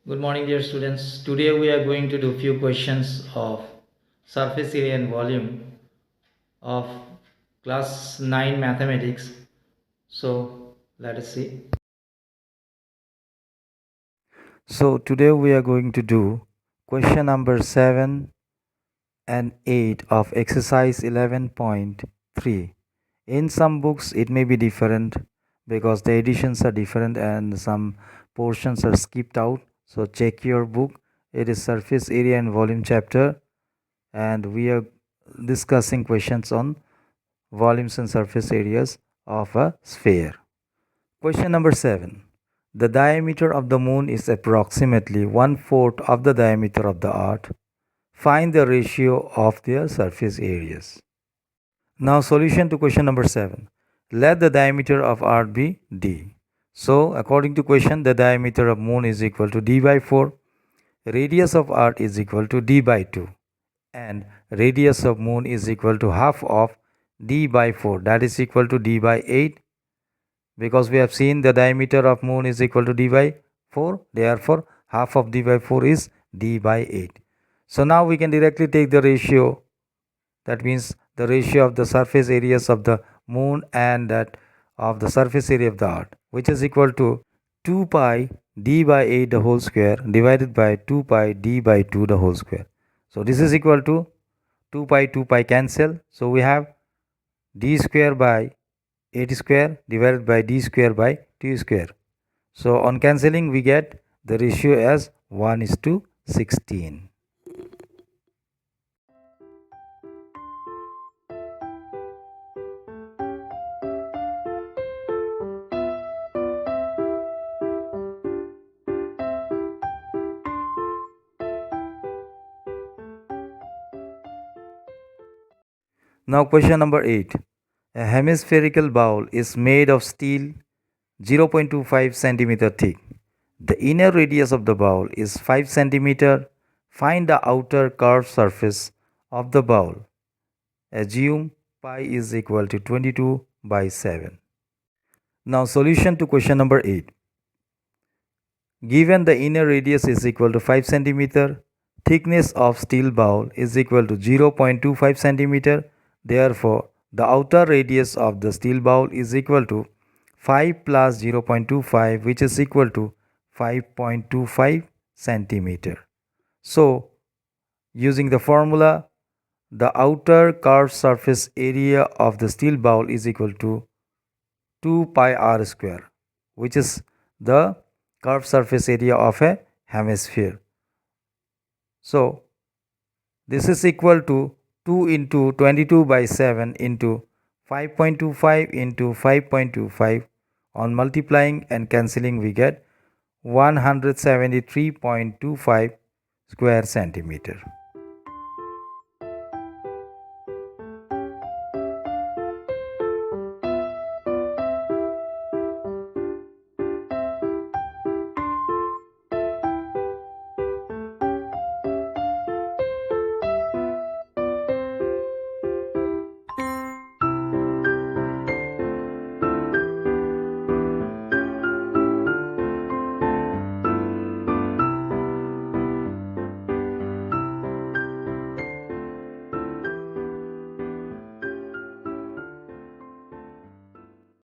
Good morning, dear students. Today we are going to do few questions of surface area and volume of class 9 mathematics. So let us see. So today we are going to do question number 7 and 8 of exercise 11.3. In some books it may be different because the editions are different and some portions are skipped out. So check your book. It is surface area and volume chapter, and we are discussing questions on volumes and surface areas of a sphere. Question number 7. The diameter of the moon is approximately 1/4 of the diameter of the earth. Find the ratio of their surface areas. Now solution to question number 7. Let the diameter of earth be d. So according to question, the diameter of moon is equal to d by 4. Radius of earth is equal to d by 2. And radius of moon is equal to half of d by 4, that is equal to d by 8, because we have seen the diameter of moon is equal to d by 4, therefore half of d by 4 is d by 8. So now we can directly take the ratio, that means the ratio of the surface areas of the moon and that of the surface area of the earth, which is equal to 2 pi d by 8 the whole square divided by 2 pi d by 2 the whole square. So this is equal to 2 pi cancel, so we have d square by 8 square divided by d square by 2 square. So on cancelling we get the ratio as 1:16. Now question number 8. A hemispherical bowl is made of steel 0.25 centimeter thick. The inner radius of the bowl is 5 centimeter. Find the outer curved surface of the bowl. Assume pi is equal to 22 by 7. Now solution to question number 8. Given the inner radius is equal to 5 centimeter, thickness of steel bowl is equal to 0.25 centimeter. Therefore, the outer radius of the steel bowl is equal to 5 plus 0.25, which is equal to 5.25 centimeter. So, using the formula, the outer curved surface area of the steel bowl is equal to 2 pi r square, which is the curved surface area of a hemisphere. So, this is equal to 2 into 22 by 7 into 5.25 into 5.25. On multiplying and cancelling we get 173.25 square centimeter.